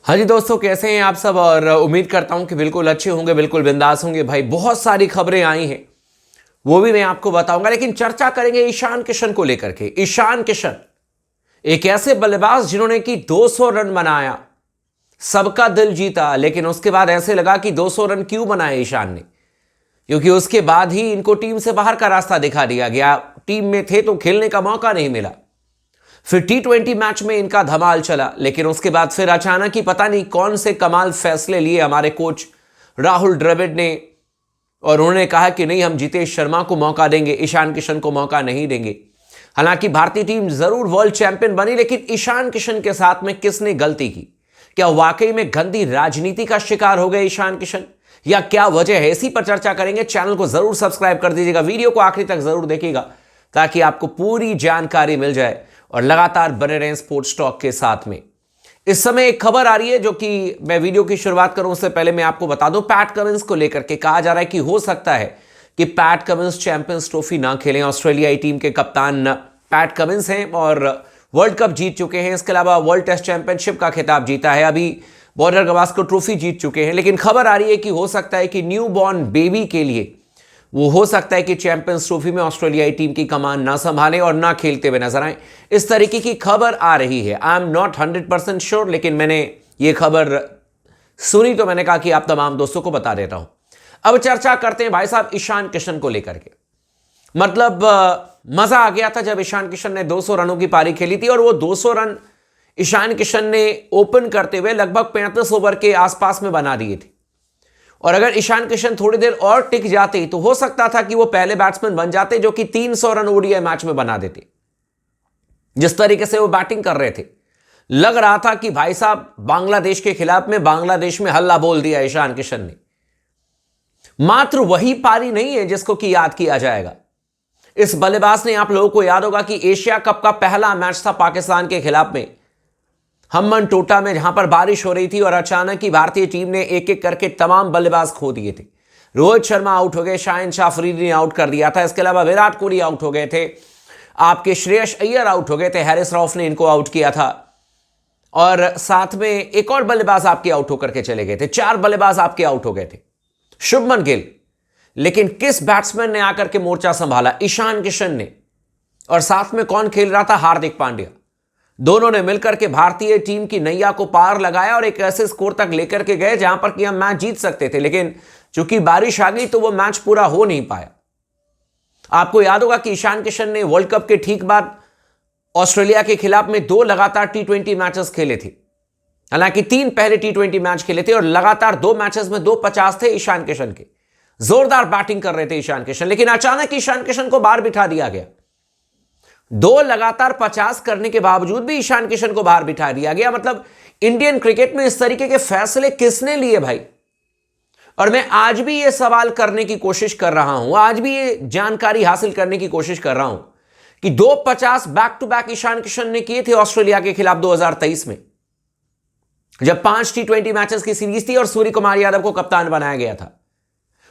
हाँ जी दोस्तों, कैसे हैं आप सब। और उम्मीद करता हूं कि बिल्कुल अच्छे होंगे, बिल्कुल बिंदास होंगे। भाई बहुत सारी खबरें आई हैं, वो भी मैं आपको बताऊंगा, लेकिन चर्चा करेंगे ईशान किशन को लेकर के। ईशान किशन एक ऐसे बल्लेबाज जिन्होंने कि 200 रन बनाया, सबका दिल जीता, लेकिन उसके बाद ऐसे लगा कि 200 रन क्यों बनाए ईशान ने, क्योंकि उसके बाद ही इनको टीम से बाहर का रास्ता दिखा दिया गया। टीम में थे तो खेलने का मौका नहीं मिला। फिर T20 मैच में इनका धमाल चला, लेकिन उसके बाद फिर अचानक ही पता नहीं कौन से कमाल फैसले लिए हमारे कोच राहुल द्रविड़ ने, और उन्होंने कहा कि नहीं, हम जितेश शर्मा को मौका देंगे, ईशान किशन को मौका नहीं देंगे। हालांकि भारतीय टीम जरूर वर्ल्ड चैंपियन बनी, लेकिन ईशान किशन के साथ में किसने गलती की? क्या वाकई में गंदी राजनीति का शिकार हो गए ईशान किशन, या क्या वजह है? इसी पर चर्चा करेंगे। चैनल को जरूर सब्सक्राइब कर दीजिएगा, वीडियो को आखिरी तक जरूर देखिएगा ताकि आपको पूरी जानकारी मिल जाए और लगातार बने रहें स्पोर्ट्स टॉक के साथ में। इस समय एक खबर आ रही है, जो कि मैं वीडियो की शुरुआत करूं उससे पहले मैं आपको बता दूं, पैट कमिंस को लेकर के कहा जा रहा है कि हो सकता है कि पैट कमिंस चैंपियंस ट्रॉफी ना खेलें। ऑस्ट्रेलियाई टीम के कप्तान पैट कमिंस हैं और वर्ल्ड कप जीत चुके हैं। इसके अलावा वर्ल्ड टेस्ट चैंपियनशिप का खिताब जीता है, अभी बॉर्डर गवास्कर ट्रॉफी जीत चुके हैं। लेकिन खबर आ रही है कि हो सकता है कि न्यू बॉर्न बेबी के लिए वो हो सकता है कि चैंपियंस ट्रॉफी में ऑस्ट्रेलियाई टीम की कमान ना संभालें और ना खेलते हुए नजर आए। इस तरीके की खबर आ रही है। आई एम नॉट 100% श्योर, लेकिन मैंने ये खबर सुनी तो मैंने कहा कि आप तमाम दोस्तों को बता देता हूं। अब चर्चा करते हैं भाई साहब ईशान किशन को लेकर के। मतलब मजा आ गया था जब ईशान किशन ने 200 रनों की पारी खेली थी, और वो 200 रन ईशान किशन ने ओपन करते हुए लगभग 35 ओवर के आसपास में बना दिए थे। और अगर ईशान किशन थोड़ी देर और टिक जाते तो हो सकता था कि वो पहले बैट्समैन बन जाते जो कि 300 रन ओडीआई मैच में बना देते। जिस तरीके से वो बैटिंग कर रहे थे, लग रहा था कि भाई साहब बांग्लादेश के खिलाफ में बांग्लादेश में हल्ला बोल दिया ईशान किशन ने। मात्र वही पारी नहीं है जिसको कि याद किया जाएगा। इस बल्लेबाज ने, आप लोगों को याद होगा कि एशिया कप का पहला मैच था पाकिस्तान के खिलाफ में हम्मन टोटा में, जहां पर बारिश हो रही थी और अचानक ही भारतीय टीम ने एक एक करके तमाम बल्लेबाज खो दिए थे। रोहित शर्मा आउट हो गए, शाहिन शाह अफरीदी ने आउट कर दिया था, इसके अलावा विराट कोहली आउट हो गए थे, आपके श्रेयस अय्यर आउट हो गए थे, हैरिस रऊफ ने इनको आउट किया था, और साथ में एक और बल्लेबाज आपके आउट होकर के चले गए थे। 4 बल्लेबाज आपके आउट हो गए थे, शुभमन गिल। लेकिन किस बैट्समैन ने आकर के मोर्चा संभाला? ईशान किशन ने। और साथ में कौन खेल रहा था? हार्दिक पांड्या। दोनों ने मिलकर के भारतीय टीम की नैया को पार लगाया और एक ऐसे स्कोर तक लेकर के गए जहां पर कि हम मैच जीत सकते थे, लेकिन चूंकि बारिश आ गई तो वो मैच पूरा हो नहीं पाया। आपको याद होगा कि ईशान किशन ने वर्ल्ड कप के ठीक बाद ऑस्ट्रेलिया के खिलाफ में 2 लगातार T20 मैचेस खेले थे। हालांकि 3 पहले T20 मैच खेले थे और लगातार 2 मैचेस में 2 50 थे ईशान किशन के। जोरदार बैटिंग कर रहे थे ईशान किशन, लेकिन अचानक ईशान किशन को बाहर बिठा दिया गया। 2 लगातार 50 करने के बावजूद भी ईशान किशन को बाहर बिठा दिया गया। मतलब इंडियन क्रिकेट में इस तरीके के फैसले किसने लिए भाई? और मैं आज भी ये सवाल करने की कोशिश कर रहा हूं, आज भी ये जानकारी हासिल करने की कोशिश कर रहा हूं कि 2 50 back to back Ishan Kishan ने किए थे ऑस्ट्रेलिया के खिलाफ 2023 में, जब 5 T20 मैचेस की सीरीज थी और सूर्य कुमार यादव को कप्तान बनाया गया था।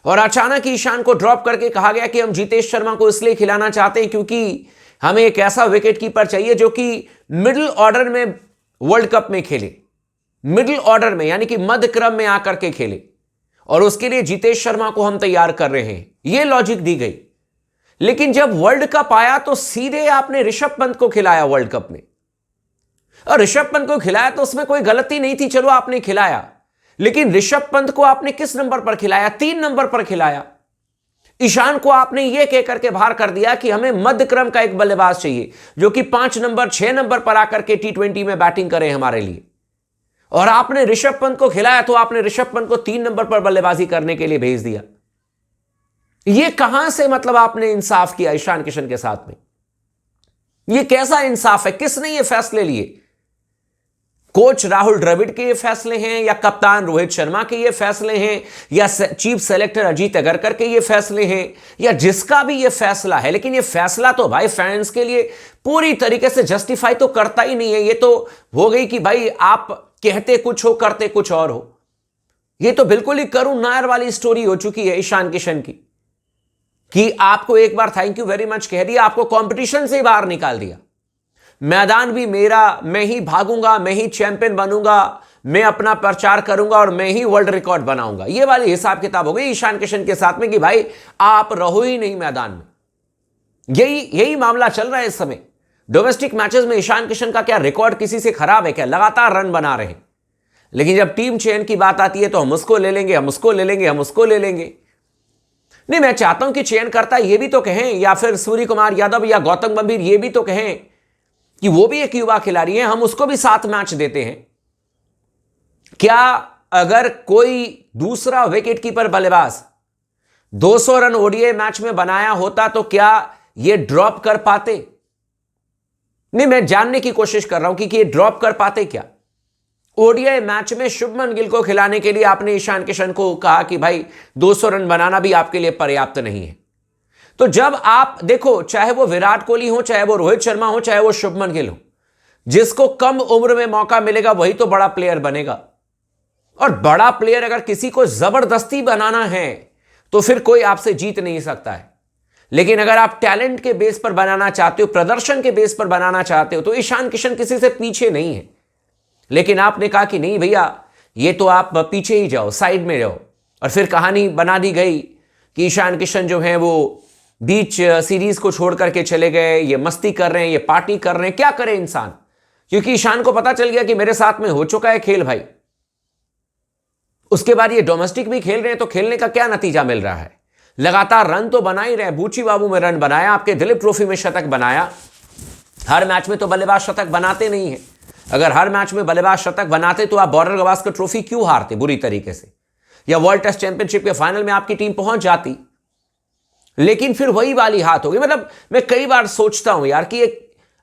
और अचानक ईशान को ड्रॉप करके कहा गया कि हम जितेश शर्मा को इसलिए खिलाना चाहते हैं क्योंकि हमें एक ऐसा विकेट कीपर चाहिए जो कि मिडिल ऑर्डर में वर्ल्ड कप में खेले, मिडिल ऑर्डर में यानी कि मध्य क्रम में आकर के खेले, और उसके लिए जितेश शर्मा को हम तैयार कर रहे हैं। यह लॉजिक दी गई। लेकिन जब वर्ल्ड कप आया तो सीधे आपने ऋषभ पंत को खिलाया वर्ल्ड कप में। और ऋषभ पंत को खिलाया तो उसमें कोई गलती नहीं थी, चलो आपने खिलाया, लेकिन ऋषभ पंत को आपने किस नंबर पर खिलाया? 3 नंबर पर खिलाया। ईशान को आपने यह कहकर के बाहर कर दिया कि हमें मध्य क्रम का एक बल्लेबाज चाहिए जो कि 5 नंबर 6 नंबर पर आकर के T20 में बैटिंग करे हमारे लिए। और आपने ऋषभ पंत को खिलाया तो आपने ऋषभ पंत को 3 नंबर पर बल्लेबाजी करने के लिए भेज दिया। यह कहां से मतलब आपने इंसाफ किया ईशान किशन के साथ में? यह कैसा इंसाफ है? किसने यह फैसले लिए? कोच राहुल द्रविड़ के ये फैसले हैं, या कप्तान रोहित शर्मा के ये फैसले हैं, या चीफ सेलेक्टर अजीत अगरकर के ये फैसले हैं, या जिसका भी ये फैसला है? लेकिन ये फैसला तो भाई फैंस के लिए पूरी तरीके से जस्टिफाई तो करता ही नहीं है। ये तो हो गई कि भाई आप कहते कुछ हो करते कुछ और हो। ये तो बिल्कुल ही करुण नायर वाली स्टोरी हो चुकी है ईशान किशन की, कि आपको एक बार थैंक यू वेरी मच कह दिया, आपको कंपटीशन से बाहर निकाल दिया। मैदान भी मेरा, मैं ही भागूंगा, मैं ही चैंपियन बनूंगा, मैं अपना प्रचार करूंगा और मैं ही वर्ल्ड रिकॉर्ड बनाऊंगा। ये वाली हिसाब किताब हो गई ईशान किशन के साथ में कि भाई आप रहो ही नहीं मैदान में। यही मामला चल रहा है इस समय। डोमेस्टिक मैचेस में ईशान किशन का क्या रिकॉर्ड किसी से खराब है क्या? लगातार रन बना रहे हैं, लेकिन जब टीम चयन की बात आती है तो हम उसको ले लेंगे, हम उसको ले लेंगे, हम उसको ले लेंगे। नहीं, मैं चाहता हूं कि चयनकर्ता ये भी तो कहें, या फिर सूर्य कुमार यादव या गौतम गंभीर ये भी तो कहें कि वो भी एक युवा खिलाड़ी है, हम उसको भी 7 मैच देते हैं। क्या अगर कोई दूसरा विकेट कीपर बल्लेबाज 200 रन ओडीआई मैच में बनाया होता तो क्या ये ड्रॉप कर पाते? नहीं, मैं जानने की कोशिश कर रहा हूं कि ये ड्रॉप कर पाते क्या? ओडीआई मैच में शुभमन गिल को खिलाने के लिए आपने ईशान किशन को कहा कि भाई 200 रन बनाना भी आपके लिए पर्याप्त नहीं है। तो जब आप देखो, चाहे वो विराट कोहली हो, चाहे वो रोहित शर्मा हो, चाहे वो शुभमन गिल हो, जिसको कम उम्र में मौका मिलेगा वही तो बड़ा प्लेयर बनेगा। और बड़ा प्लेयर अगर किसी को जबरदस्ती बनाना है तो फिर कोई आपसे जीत नहीं सकता है। लेकिन अगर आप टैलेंट के बेस पर बनाना चाहते हो, प्रदर्शन के बेस पर बनाना चाहते हो, तो ईशान किशन किसी से पीछे नहीं है। लेकिन आपने कहा कि नहीं भैया, ये तो आप पीछे ही जाओ, साइड में जाओ, और फिर कहानी बना दी गई कि ईशान किशन जो है वो बीच सीरीज को छोड़ करके चले गए, ये मस्ती कर रहे हैं, ये पार्टी कर रहे हैं। क्या करे इंसान, क्योंकि ईशान को पता चल गया कि मेरे साथ में हो चुका है खेल भाई। उसके बाद ये डोमेस्टिक भी खेल रहे हैं, तो खेलने का क्या नतीजा मिल रहा है? लगातार रन तो बना ही रहे। बूची बाबू में रन बनाया, आपके दिलीप ट्रॉफी में शतक बनाया। हर मैच में तो बल्लेबाज शतक बनाते नहीं है। अगर हर मैच में बल्लेबाज शतक बनाते तो आप बॉर्डर गवास्कर ट्रॉफी क्यों हारते बुरी तरीके से, या वर्ल्ड टेस्ट चैंपियनशिप के फाइनल में आपकी टीम पहुंच जाती। लेकिन फिर वही वाली हाथ हो गई। मतलब मैं कई बार सोचता हूं यार कि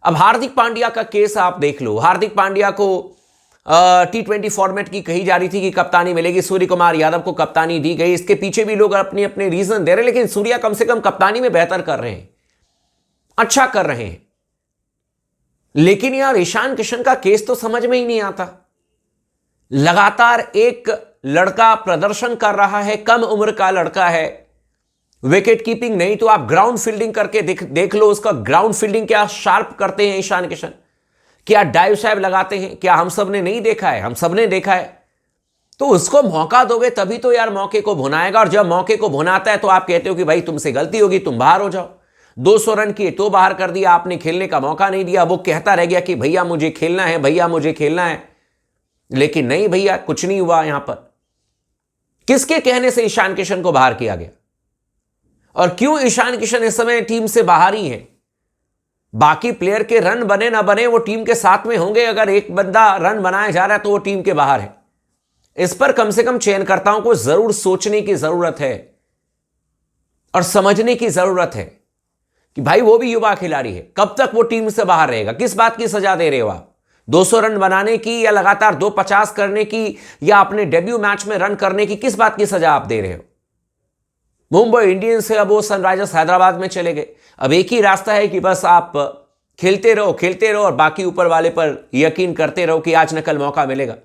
अब हार्दिक पांड्या का केस आप देख लो। हार्दिक पांड्या को T20 फॉर्मेट की कही जा रही थी कि कप्तानी मिलेगी, सूर्य कुमार यादव को कप्तानी दी गई। इसके पीछे भी लोग अपने अपने रीजन दे रहे हैं, लेकिन सूर्या कम से कम कप्तानी में बेहतर कर रहे हैं, अच्छा कर रहे हैं। लेकिन यार ईशान किशन का केस तो समझ में ही नहीं आता। लगातार एक लड़का प्रदर्शन कर रहा है, कम उम्र का लड़का है, विकेट कीपिंग नहीं तो आप ग्राउंड फील्डिंग करके देख लो उसका। ग्राउंड फील्डिंग क्या शार्प करते हैं ईशान किशन, क्या डाइव शाइव लगाते हैं, क्या हम सब ने नहीं देखा है? हम सब ने देखा है। तो उसको मौका दोगे तभी तो यार मौके को भुनाएगा। और जब मौके को भुनाता है तो आप कहते हो कि भाई तुमसे गलती होगी, तुम बाहर हो जाओ। 200 रन किए तो बाहर कर दिया आपने, खेलने का मौका नहीं दिया। वो कहता रह गया कि भैया मुझे खेलना है, भैया मुझे खेलना है। लेकिन नहीं भैया, कुछ नहीं हुआ। यहां पर किसके कहने से ईशान किशन को बाहर किया गया, और क्यों ईशान किशन इस समय टीम से बाहर ही है? बाकी प्लेयर के रन बने ना बने वो टीम के साथ में होंगे। अगर एक बंदा रन बनाया जा रहा है तो वो टीम के बाहर है। इस पर कम से कम चयनकर्ताओं को जरूर सोचने की जरूरत है और समझने की जरूरत है कि भाई वो भी युवा खिलाड़ी है, कब तक वो टीम से बाहर रहेगा? किस बात की सजा दे रहे हो आप? 200 रन बनाने की, या लगातार 250 करने की, या अपने डेब्यू मैच में रन करने की, किस बात की सजा आप दे रहे हो? मुंबई इंडियंस से अब वो सनराइजर्स हैदराबाद में चले गए। अब एक ही रास्ता है कि बस आप खेलते रहो और बाकी ऊपर वाले पर यकीन करते रहो कि आज न कल मौका मिलेगा।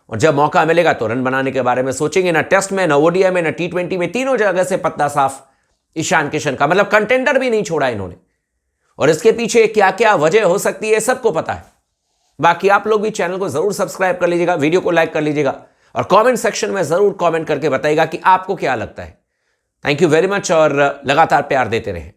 और जब मौका मिलेगा तो रन बनाने के बारे में सोचेंगे। ना टेस्ट में, ना ओडीआई में, ना T20 में, तीनों जगह से पत्ता साफ ईशान किशन का। मतलब कंटेंडर भी नहीं छोड़ा इन्होंने। और इसके पीछे क्या क्या वजह हो सकती है सबको पता है। बाकी आप लोग भी चैनल को जरूर सब्सक्राइब कर लीजिएगा, वीडियो को लाइक कर लीजिएगा, और कमेंट सेक्शन में जरूर कमेंट करके बताइएगा कि आपको क्या लगता है। थैंक यू वेरी मच, और लगातार प्यार देते रहें।